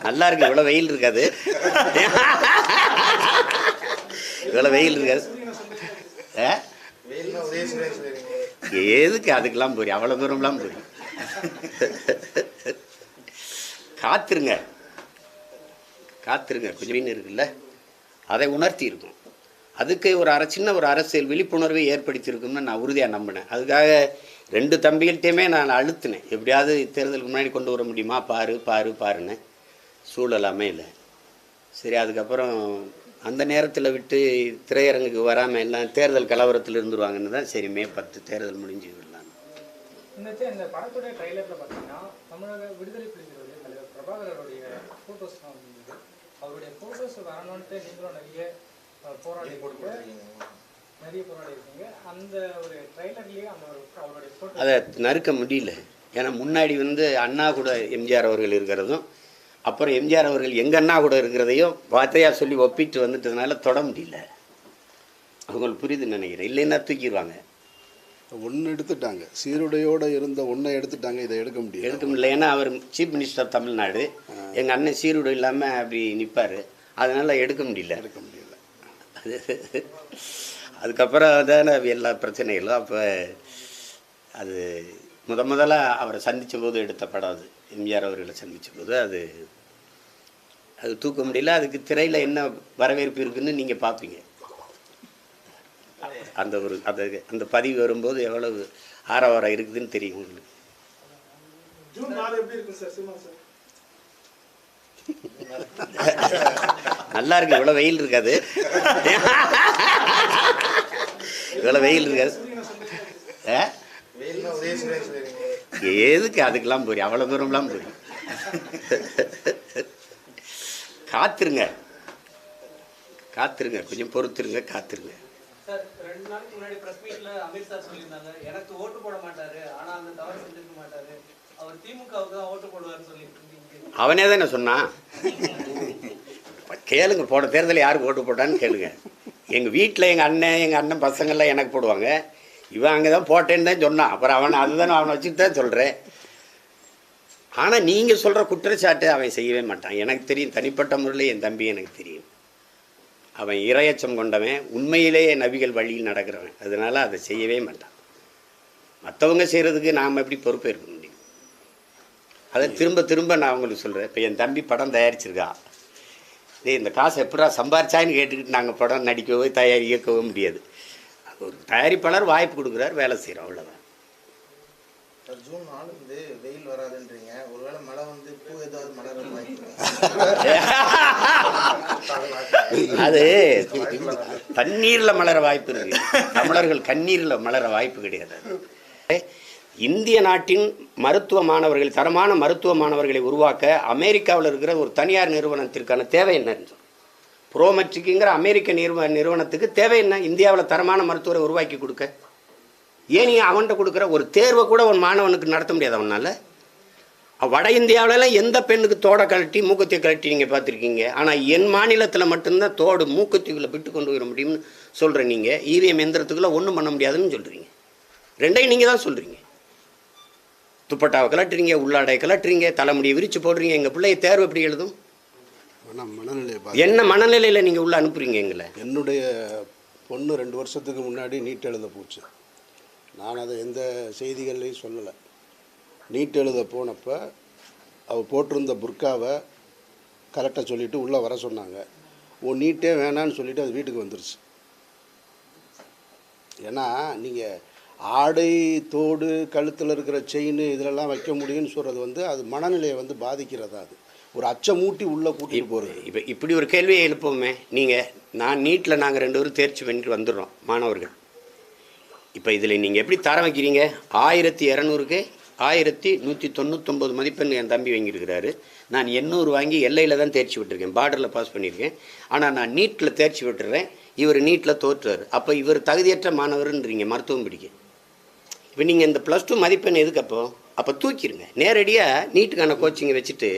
நல்லா இருக்கு. இவ்வளோ வெயில் இருக்காது, இவ்வளோ வெயில் இருக்காது. எதுக்கு அதுக்கெல்லாம் போறீங்க? அவ்வளோ தூரம்லாம் போறீங்க. காத்துருங்க காத்துருங்க, கொஞ்சம் மீன் இருக்குல்ல, அதை உணர்த்தி இருக்கும். அதுக்கு ஒரு சின்ன ஒரு அரசியல் விழிப்புணர்வை ஏற்படுத்தியிருக்கும்னு நான் உறுதியாக நம்பினேன். அதுக்காக 2 தம்பிகள்கிட்டையுமே நான் அழுத்தினேன், எப்படியாவது தேர்தலுக்கு முன்னாடி கொண்டு வர முடியுமா, பாருன்னு. சூழலாமே இல்லை. சரி, அதுக்கப்புறம் அந்த நேரத்தில் விட்டு திரையரங்குக்கு வராமல் எல்லாம் தேர்தல் கலவரத்தில் இருந்துருவாங்கன்னு தான் சரி மே 10 தேர்தல் முடிஞ்சு விடலாம். இந்த படத்துடைய ட்ரைலரில் பார்த்தீங்கன்னா தமிழக விடுதலை புலிகளுடைய தலைவர் பிரபாகரருடைய ஃபோட்டோஸ்லாம் வந்து அவருடைய ஃபோட்டோஸ் வரணுன்ட்டு நீங்களும் நிறைய போராடி இருக்கீங்க. அந்த ஒரு ட்ரைலர்லேயே அந்த அவருடைய ஃபோட்டோ அதை நறுக்க முடியல. ஏன்னா முன்னாடி வந்து அண்ணா கூட எம்ஜிஆர் அவர்கள் இருக்கிறதும், அப்புறம் எம்ஜிஆர் அவர்கள் எங்கள் அண்ணா கூட இருக்கிறதையும் வார்த்தையாக சொல்லி ஒப்பிட்டு வந்துட்டதுனால தொட முடியல. அவங்களுக்கு புரியுதுன்னு நினைக்கிறேன், இல்லைன்னா தூக்கிடுவாங்க. ஒன்று எடுத்துட்டாங்க, சீருடையோடு இருந்த ஒன்றை எடுத்துட்டாங்க, இதை எடுக்க முடியல. ஏன்னா அவர் சீஃப் மினிஸ்டர் ஆஃப் தமிழ்நாடு, எங்கள் அண்ணன் சீருடை இல்லாமல் அப்படி நிற்பார், அதனால் எடுக்க முடியல. அது அதுக்கப்புறம் தானே எல்லா பிரச்சனைகளும். அப்போ அது முதலாக அவரை சந்தித்த போது எடுத்த படம் அது. எம்ஜிஆர் அவர்களை சந்தித்த போது அது தூக்க முடியல. அதுக்கு திரையில் என்ன வரவேற்பு இருக்குதுன்னு நீங்கள் பார்ப்பீங்க. அந்த பதிவு வரும்போது எவ்வளவு ஆரவாரம் இருக்குதுன்னு தெரியும் உங்களுக்கு. நல்லா இருக்கு. இவ்வளோ வெயில் இருக்காது, இவ்வளோ வெயில் இருக்காது. எதுக்கு அதுக்கெல்லாம் போறீங்க? அவ்வளோ தூரம்லாம் போறீங்க. காத்துருங்க, கொஞ்சம் பொறுத்துருங்க, காத்துருங்க. சார், 2 நாளைக்கு முன்னாடி பிரஸ் மீட்ல அமித் சார் சொல்லியிருந்தாங்க, எனக்கு ஓட்டு போட மாட்டாரு, ஆனா அந்த தவறு செஞ்சிருக்க மாட்டாரு, அவர் திமுகவுக்கு தான் ஓட்டு போடுவார்னு சொல்லிட்டு. அவனே தானே சொன்னான். கேளுங்க, போன தேர்தலில் யாருக்கு ஓட்டு போட்டான்னு கேளுங்க. எங்கள் வீட்டில் எங்கள் அண்ணன் பசங்கள்லாம் எனக்கு போடுவாங்க, இவன் அங்கே தான் போட்டேன்னு தான் சொன்னான். அப்புறம் அவனை வச்சுட்டு தான் சொல்கிறேன். ஆனால் நீங்கள் சொல்கிற குற்றச்சாட்டு அவன் செய்யவே மாட்டான். எனக்கு தெரியும், தனிப்பட்ட முறையில் என் தம்பி எனக்கு தெரியும். அவன் இரையச்சம் கொண்டவன், உண்மையிலேயே நபிகள் வழியில் நடக்கிறவன். அதனால் அதை செய்யவே மாட்டான். மற்றவங்க செய்கிறதுக்கு நாம் எப்படி பொறுப்பேற்க முடியும்? அதை திரும்ப நான் அவங்களுக்கு சொல்கிறேன். இப்போ என் தம்பி படம் தயாரிச்சிருக்கான், இந்த காசை எப்படா சம்பாரிச்சான்னு கேட்டுக்கிட்டு நாங்கள் படம் நடிக்கவோ இயக்கவோ முடியாது. ஒரு தயாரிப்பாளர் வாய்ப்பு கொடுக்குறாரு, வேலை செய்கிறோம், அவ்வளோதான். ஜூன் 4 வெயில் வராதுன்றீங்க, ஒருவேளை மழை வந்து பூ ஏதாவது மலர அது தண்ணீரில் மலர வாய்ப்பு இருக்கு, தமிழர்கள் கண்ணீரில் மலர வாய்ப்பு கிடையாது. இந்திய நாட்டின் மருத்துவ மாணவர்கள், தரமான மருத்துவ மாணவர்களை உருவாக்க அமெரிக்காவில் இருக்கிற ஒரு தனியார் நிறுவனத்திற்கான தேவை என்னன்னு புரோமெட்ரிக்குங்கிற அமெரிக்க நிறுவனத்துக்கு தேவை என்ன? இந்தியாவில் தரமான மருத்துவரை உருவாக்கி கொடுக்க. ஏன் நீ அவன்கிட்ட கொடுக்குற ஒரு தேர்வை கூட ஒரு மாணவனுக்கு நடத்த முடியாது அவனால்? வட இந்தியாவிலலாம் எந்த பெண்ணுக்கு தோடை கழட்டி மூக்கத்தை கழட்டி நீங்கள் பார்த்துருக்கீங்க? ஆனால் என் மாநிலத்தில் மட்டும்தான் தோடு மூக்கத்திக்குள்ளே விட்டு கொண்டு வர முடியும்னு சொல்கிறேன். நீங்கள் இவிஎம் எந்திரத்துக்குள்ளே ஒன்றும் பண்ண முடியாதுன்னு சொல்கிறீங்க. ரெண்டையும் நீங்கள் தான் சொல்கிறீங்க. துப்பட்டாவை கலட்டுறீங்க, உள்ளாடை கலட்டுறீங்க, தலைமுடியை விரித்து போடுறீங்க. எங்கள் பிள்ளைய தேர்வு எப்படி எழுதும்? என்ன மனநிலையில் நீங்கள் உள்ளே அனுப்புறீங்க எங்களை? என்னுடைய பொண்ணு 2 வருஷத்துக்கு முன்னாடி நீட் எழுத போச்சு. நான் அதை எந்த செய்திகள்லையும் சொல்லலை. நீட் எழுத போனப்போ அவள் போட்டிருந்த புர்காவை கரெக்டாக சொல்லிவிட்டு உள்ளே வர சொன்னாங்க. நீட்டே வேணான்னு சொல்லிவிட்டு அது வீட்டுக்கு வந்துருச்சு. ஏன்னா நீங்கள் ஆடை, தோடு, கழுத்தில் இருக்கிற செயின் இதிலெல்லாம் வைக்க முடியும்னு சொல்கிறது அது மனநிலையை பாதிக்கிறதா? அது ஒரு அச்சமூட்டி உள்ளே கூட்டிகிட்டு போகிறது. இப்போ இப்படி ஒரு கேள்வியை எழுப்போமே நீங்கள். நாங்கள் நாங்கள் 2 பேரும் தேர்ச்சி பண்ணிட்டு வந்துடுறோம் மாணவர்கள். இப்போ இதில் நீங்கள் எப்படி தரம் வைக்கிறீங்க? 1200க்கு 1199 மதிப்பெண் என் தம்பி வாங்கியிருக்கிறாரு. நான் 800 வாங்கி எல்லையில் தான் தேர்ச்சி விட்டுருக்கேன், பார்டரில் பாஸ் பண்ணியிருக்கேன். ஆனால் நான் நீட்டில் தேர்ச்சி விட்டுறேன், இவர் நீட்டில் தோற்றுறாரு. அப்போ இவர் தகுதியற்ற மாணவர்ன்றீங்க மருத்துவம் படிக்க. இப்போ நீங்கள் இந்த +2 மதிப்பெண் எதுக்கு? அப்போ தூக்கிடுங்க. நேரடியாக நீட்டுக்கான கோச்சிங்கை வச்சுட்டு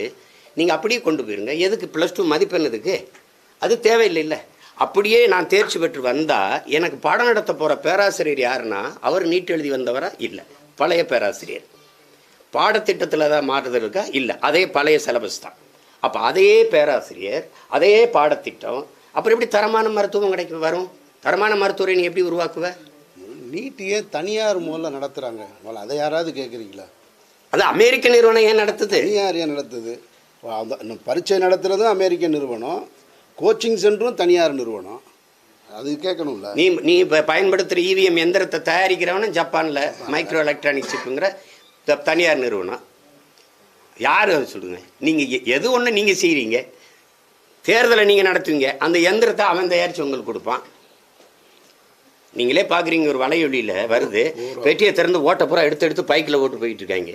நீங்கள் அப்படியே கொண்டு போயிருங்க. எதுக்கு +2 மதிப்பெண்? எதுக்கு? அது தேவையில்லை. இல்லை அப்படியே நான் தேர்ச்சி பெற்று வந்தால் எனக்கு பாடம் நடத்த போகிற பேராசிரியர் யாருன்னா அவர் நீட் எழுதி வந்தவரா? இல்லை, பழைய பேராசிரியர். பாடத்திட்டத்தில் தான் மாறுதல் இருக்கா? இல்லை, அதே பழைய சிலபஸ் தான். அப்போ அதே பேராசிரியர், அதே பாடத்திட்டம், அப்புறம் எப்படி தரமான மருத்துவம் வரும்? தரமான மருத்துவரை நீ எப்படி உருவாக்குவ? நீட்டியே தனியார் முதல்ல நடத்துகிறாங்க, முதல்ல அதை யாராவது கேட்குறீங்களா? அது அமெரிக்க நிறுவனம் ஏன் நடத்துது? தனியார் ஏன் நடத்துது? பரீட்சை நடத்துகிறதும் அமெரிக்க நிறுவனம், கோச்சிங் சென்டரும் தனியார் நிறுவனம், அது கேட்கணும்ல. நீ இப்போ பயன்படுத்துகிற இவிஎம் எந்திரத்தை தயாரிக்கிறவனும் ஜப்பானில் மைக்ரோ எலக்ட்ரானிக் சிப்புங்கிற தனியார் நிறுவனம். யார் சொல்லுங்க? நீங்கள் எது ஒன்று நீங்கள் செய்கிறீங்க, தேர்தலை நீங்கள் நடத்துவீங்க, அந்த எந்திரத்தை அவன் தயாரித்து உங்களுக்கு கொடுப்பான். நீங்களே பார்க்குறீங்க, ஒரு வலையொலியில் வருது, பெட்டியை திறந்து ஓட்ட பூரா எடுத்து பைக்கில் ஓட்டு போயிட்டு இருக்காங்க.